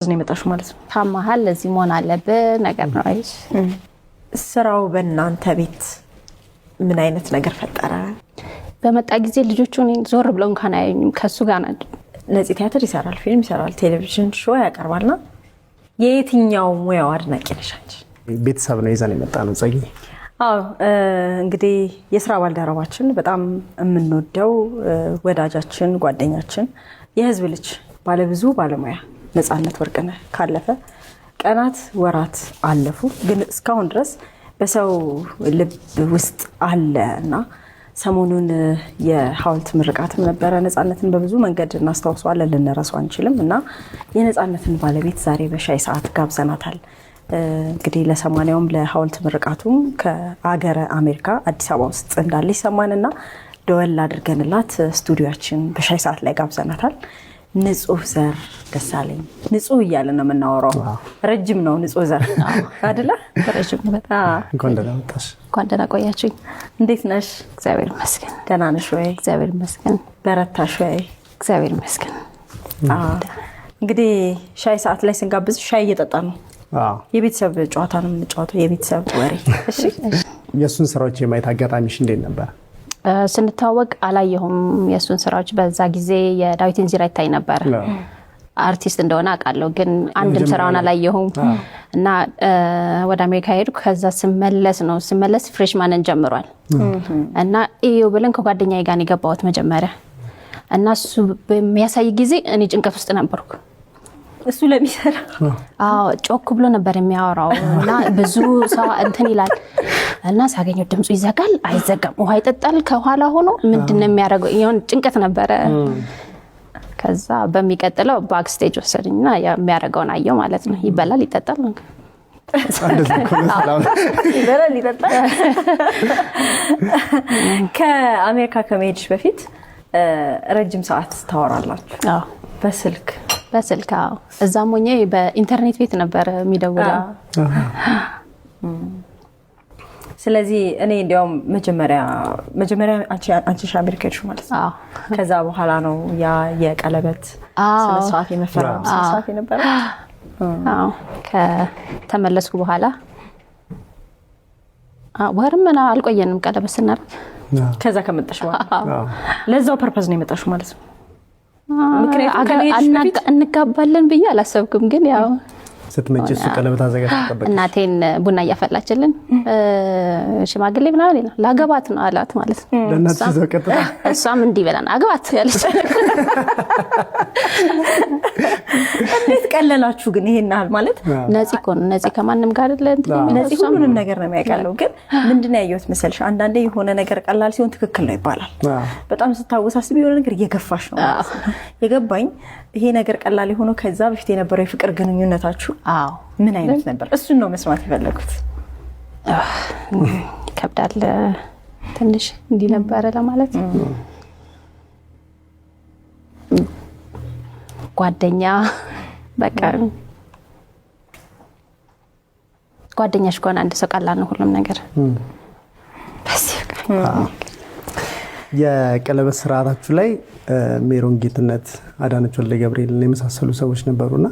ነው የመጣሽው ማለት ነው? ታማሃል ለዚህ መሆን አለብህ ነገር ነው አይሽ። ስራው በእናንተ ቤት ምን አይነት ነገር ፈጠረ? በመጣ ጊዜ ልጆቹን ዞር ብለው እንኳን አያዩኝም። ከሱ ጋር ነው ነፂ ቲያትር ይሰራል፣ ፊልም ይሰራል፣ ቴሌቪዥን ሾው ያቀርባልና የየትኛው ሙያው አድናቂ ነሽ አንቺ? ቤተሰብ ነው ይዘን የመጣ ነው ጸጊ። አዎ እንግዲህ የስራ ባልደረባችን በጣም የምንወደው ወዳጃችን ጓደኛችን የህዝብ ልጅ ባለብዙ ባለሙያ ነፃነት ወርቅነህ ካለፈ ቀናት ወራት አለፉ፣ ግን እስካሁን ድረስ በሰው ልብ ውስጥ አለና ሰሞኑን የሐውልት ምርቃትም ነበረ። ነፃነትን በብዙ መንገድ እናስታውሰዋለን፣ ልንረሳው አንችልም እና የነፃነትን ባለቤት ዛሬ በሻይ ሰዓት ጋብዘናታል። እንግዲህ ለሰማንያውም ለሐውልት ምርቃቱም ከአገረ አሜሪካ አዲስ አበባ ውስጥ እንዳለ ይሰማንና ደወል አድርገንላት ስቱዲዮአችን በሻይ ሰዓት ላይ ጋብዘናታል። ንጹህ ዘር ደሳለኝ ንጹህ እያለ ነው የምናወራው። ረጅም ነው ንጹህ ዘር አይደለ? ረጅም በጣም እንኳን ደህና መጣሽ። እንኳን ደህና ቆያችሁኝ። እንዴት ነሽ? እግዚአብሔር ይመስገን። ደህና ነሽ ወይ? እግዚአብሔር ይመስገን። በረታሽ ወይ? እግዚአብሔር ይመስገን። እንግዲህ ሻይ ሰዓት ላይ ስንጋብዝ ሻይ እየጠጣ ነው። የቤተሰብ ጨዋታ ነው የምንጫወተው፣ የቤተሰብ ወሬ። እሺ የሱን ስራዎች የማየት አጋጣሚሽ እንዴት ነበር? ስንታወቅ አላየሁም የሱን ስራዎች። በዛ ጊዜ የዳዊት እንዚራ ይታይ ነበር። አርቲስት እንደሆነ አውቃለሁ፣ ግን አንድም ስራውን አላየሁም እና ወደ አሜሪካ ሄድኩ። ከዛ ስመለስ ፍሬሽማንን ጀምሯል እና እዩ ብለን ከጓደኛዬ ጋር የገባሁት መጀመሪያ እና እሱ በሚያሳይ ጊዜ እኔ ጭንቀት ውስጥ ነበርኩ። እሱ ለሚሰራ ጮክ ብሎ ነበር የሚያወራው እና ብዙ ሰው እንትን ይላል እና ሳገኘው ድምፁ ይዘጋል አይዘጋም፣ ውሃ ይጠጣል ከኋላ ሆኖ ምንድነው የሚያደርገው? ይሁን ጭንቀት ነበረ። ከዛ በሚቀጥለው ባክስቴጅ ወሰደኝና የሚያደርገውን አየው ማለት ነው። ይበላል ይጠጣል ይበላል ይጠጣል። ከአሜሪካ ከመሄድሽ በፊት ረጅም ሰዓት ታወራላችሁ በስልክ? እዛም ሆኜ በኢንተርኔት ቤት ነበር የሚደውለው። ስለዚህ እኔ እንዲያውም መጀመሪያ አንቺ አሜሪካ ሄድሽ ማለት ነው። ከዛ በኋላ ነው ያ የቀለበት ስነ ስርዓት የመፈረም ስነ ስርዓት የነበረው። ከተመለስኩ በኋላ ወርም አልቆየንም ቀለበት ስናደርግ። ከዛ ከመጣሽ በኋላ ለዛው ፐርፐዝ ነው የመጣሽው ማለት ነው? እንጋባለን ብዬ አላሰብኩም፣ ግን ያው ስትመጪ እሱ ቀለበት አዘጋጅታ ተጠበቀ። እናቴን ቡና እያፈላችልን ሽማግሌ ምናምን ይላል ላገባት ነው አላት ማለት ነው። ለእናትሽ ዘቀጥታ እሷም እንዲህ ብለን አገባት ያለች። እንዴት ቀለላችሁ ግን ይሄን ያህል ማለት? ነፂ እኮ ነው። ነፂ ከማንም ጋር አይደለም። ነፂ ሁሉንም ነገር ነው የሚያውቀው። ግን ምንድነው ያየሁት መሰልሽ፣ አንዳንዴ የሆነ ነገር ቀላል ሲሆን ትክክል ነው ይባላል። በጣም ስታወሳስቢ የሆነ ነገር እየገፋሽ ነው የገባኝ። ይሄ ነገር ቀላል የሆነው ከዛ በፊት የነበረው የፍቅር ግንኙነታችሁ ምን አይነት ነበር? እሱን ነው መስማት የፈለኩት። ከብዳል ትንሽ እንዲህ ነበረ ለማለት። ጓደኛ በቃ ጓደኛሽ ከሆነ አንድ ሰው ቀላል ነው ሁሉም ነገር። የቀለበት ስርዓታችሁ ላይ ሜሮን ጌትነት፣ አዳነች ወልደ ገብርኤልን የመሳሰሉ ሰዎች ነበሩና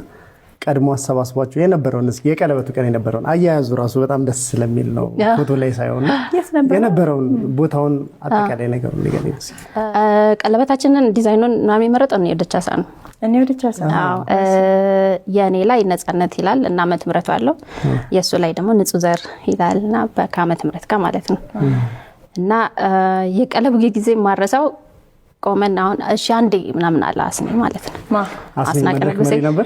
ቀድሞ አሰባስባችሁ የነበረውን እስኪ የቀለበቱ ቀን የነበረውን አያያዙ ራሱ በጣም ደስ ስለሚል ነው ፎቶ ላይ ሳይሆን የነበረውን ቦታውን አጠቃላይ ነገሩን ሊገለጽ ይችላል። ቀለበታችንን ዲዛይኑን ማሚ መረጠው ነው የደቻሳ ነው። የኔ ላይ ነፃነት ይላል እና ዓመተ ምህረቱ አለው። የሱ ላይ ደግሞ ንጹህ ዘር ይላልና በዓመተ ምህረት ጋር ማለት ነው። እና የቀለበት ጊዜ ማረሳው ቆመን አሁን እሺ አንዴ ምናምን አለ አስኔ ማለት ነው። አስናቀ ነበር።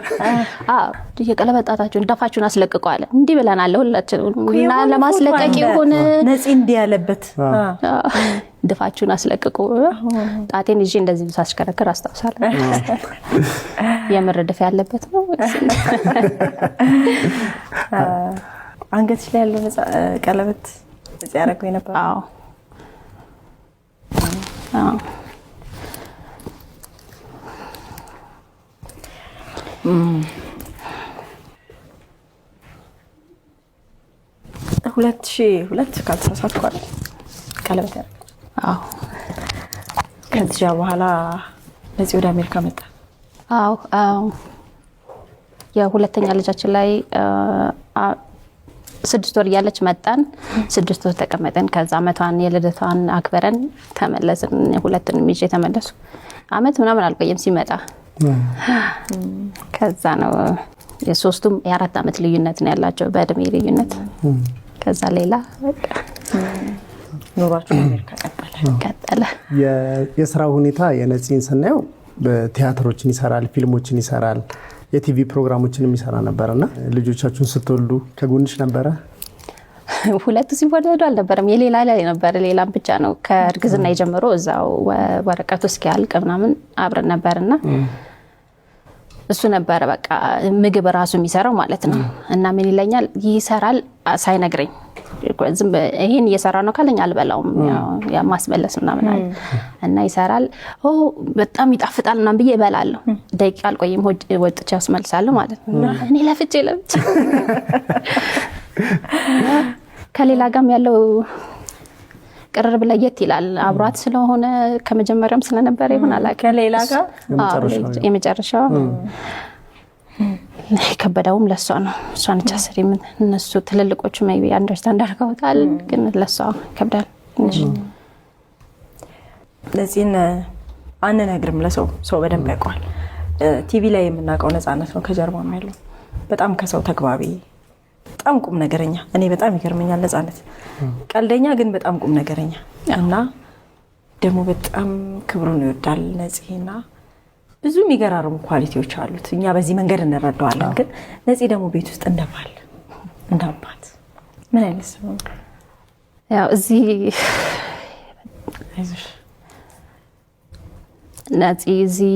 የቀለበት ጣታችሁን ደፋችሁን አስለቅቀዋል እንዲህ ብለናል ሁላችንም እና ለማስለቀቅ ይሁን ነፂ እንዲህ ያለበት ደፋችሁን አስለቅቁ። ጣቴን ይዤ እንደዚህ ሳስከረከር አስታውሳለሁ። የምር ደፋ ያለበት ነው። አንገትሽ ላይ ያለው ቀለበት ያረገው የነበረው? አዎ 2002 ካልተሳሳትኩ ቀለበት ያደረገው። ከዚያ በኋላ ነፂ ወደ አሜሪካ መጣ። የሁለተኛ ልጃችን ላይ 6 ወር እያለች መጣን። 6 ወር ተቀመጠን። ከዛ አመቷን የልደቷን አክበረን ተመለስን። ሁለቱንም ይዤ ተመለሱ። አመት ምናምን አልቆየም ሲመጣ። ከዛ ነው የሶስቱም የ4 አመት ልዩነት ነው ያላቸው በእድሜ ልዩነት። ከዛ ሌላ በቃ ኑሯችሁ አሜሪካ ቀጠለ። የስራ ሁኔታ የነፂን ስናየው በቲያትሮችን ይሰራል፣ ፊልሞችን ይሰራል፣ የቲቪ ፕሮግራሞችንም ይሰራ ነበርና ልጆቻችሁን ስትወልዱ ከጎንሽ ነበረ? ሁለቱ ሲወለዱ አልነበረም፣ የሌላ ላይ ነበር። ሌላም ብቻ ነው ከእርግዝና የጀመሮ እዛው ወረቀቱ እስኪያልቅ ምናምን አብረን ነበርና እሱ ነበረ በቃ ምግብ ራሱ የሚሰራው ማለት ነው። እና ምን ይለኛል ይሰራል ሳይነግረኝ ዝም ይሄን እየሰራ ነው ካለኝ አልበላውም፣ ያ ማስበለስ ምናምን አለ እና ይሰራል። በጣም ይጣፍጣል ምናምን ብዬ እበላለሁ። ደቂቃ አልቆይም ወጥቼ አስመልሳለሁ ማለት ነው። እኔ ለፍቼ ከሌላ ጋርም ያለው ቅርብ ለየት ይላል። አብሯት ስለሆነ ከመጀመሪያም ስለነበረ ይሆን አላውቅም። ከሌላ ጋር የመጨረሻው ከበዳውም ለሷ ነው። እሷ ነች አስሪ ምን እነሱ ትልልቆቹ ሜቢ አንደርስታንድ አድርገውታል፣ ግን ለሷ ከብዳል። ለዚህን አንነግርም ለሰው ሰው በደንብ ያውቀዋል። ቲቪ ላይ የምናውቀው ነፃነት ነው ከጀርባም ያለው በጣም ከሰው ተግባቢ በጣም ቁም ነገረኛ። እኔ በጣም ይገርመኛል ነፃነት ቀልደኛ ግን በጣም ቁም ነገረኛ እና ደግሞ በጣም ክብሩን ይወዳል ነፂና ብዙ የሚገራርሙ ኳሊቲዎች አሉት። እኛ በዚህ መንገድ እንረዳዋለን። ግን ነፂ ደግሞ ቤት ውስጥ እንደባል እንዳባት ምን አይነት ነው? ያው እዚህ አይዞሽ ነፂ እዚህ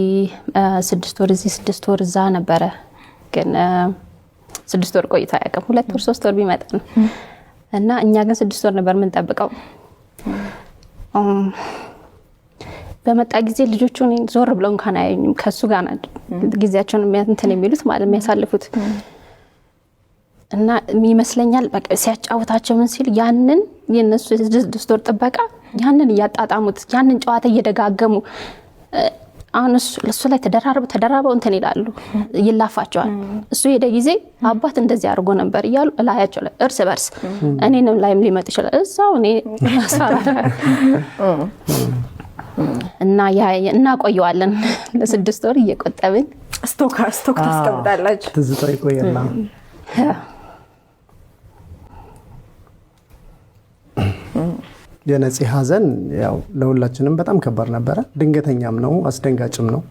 6 ወር እዚህ 6 ወር እዛ ነበረ። ግን 6 ወር ቆይታ ያቀም 2 ወር 3 ወር ቢመጣ ነው እና እኛ ግን 6 ወር ነበር ምን ጠብቀው። በመጣ ጊዜ ልጆቹ ዞር ብለው እንኳን አያዩኝም። ከሱ ጋር ነው ጊዜያቸውን እንትን የሚሉት ማለት የሚያሳልፉት እና የሚመስለኛል በቃ ሲያጫውታቸው ምን ሲል ያንን የነሱ 6 ወር ጥበቃ ያንን ያጣጣሙት ያንን ጨዋታ እየደጋገሙ አሁን እሱ ላይ ተደራርበው እንትን ይላሉ፣ ይላፋቸዋል። እሱ ሄደ ጊዜ አባት እንደዚህ አድርጎ ነበር እያሉ ላያቸው ላይ እርስ በርስ እኔንም ላይም ሊመጥ ይችላል እዛው እኔ ማሳራ እና እናቆየዋለን ለ6 ወር እየቆጠብን ስቶክ ታስቀምጣላችሁ። ትዝታ ይቆየና የነፂ ሀዘን ያው ለሁላችንም በጣም ከባድ ነበረ። ድንገተኛም ነው፣ አስደንጋጭም ነው።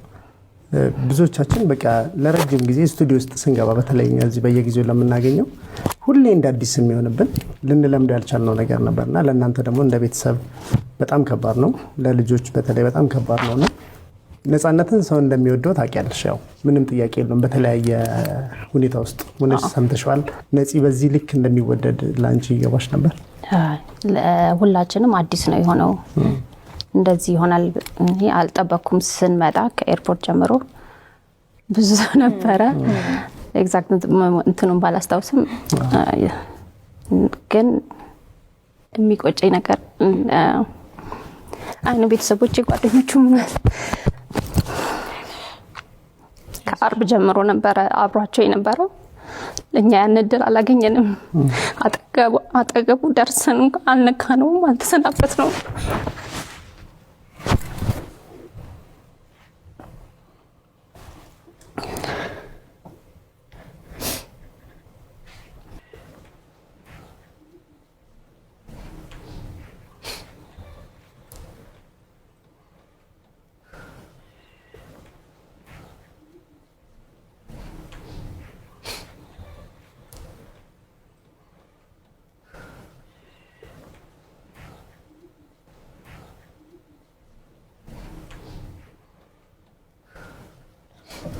ብዙዎቻችን በቃ ለረጅም ጊዜ ስቱዲዮ ውስጥ ስንገባ በተለይ እዚህ በየጊዜው ለምናገኘው ሁሌ እንደ አዲስ የሚሆንብን ልንለምድ ያልቻልነው ነገር ነበርና ለእናንተ ደግሞ እንደ ቤተሰብ በጣም ከባድ ነው። ለልጆች በተለይ በጣም ከባድ ነውና ነፃነትን ሰው እንደሚወደው ታውቂያለሽ። ያው ምንም ጥያቄ የለውም። በተለያየ ሁኔታ ውስጥ ሆነሽ ሰምተሽዋል። ነፂ በዚህ ልክ እንደሚወደድ ላንቺ ይገባሽ ነበር? ለሁላችንም አዲስ ነው የሆነው። እንደዚህ ይሆናል እኔ አልጠበቅኩም። ስንመጣ ከኤርፖርት ጀምሮ ብዙ ነበረ። ኤግዛክት እንትኑን ባላስታውስም ግን የሚቆጨኝ ነገር አይኑ ቤተሰቦቼ ጓደኞቹም ከአርብ ጀምሮ ነበረ አብሯቸው የነበረው። ለኛ ያን እድል አላገኘንም። አጠገቡ ደርሰን አልነካነውም፣ አልተሰናበትነው።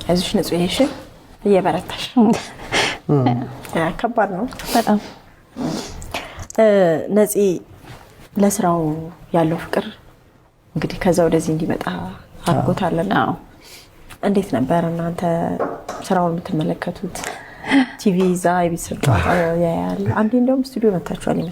አይዞሽ ንጹህ ይሄሽ እየበረታሽ ከባድ ነው በጣም። ነፂ ለስራው ያለው ፍቅር እንግዲህ ከዛ ወደዚህ እንዲመጣ አድርጎታልና እንዴት ነበር እናንተ ስራውን የምትመለከቱት? ቲቪ ዛ የቤተሰብ ያያል። አንዴ እንደውም ስቱዲዮ መታችኋል ይመስላል።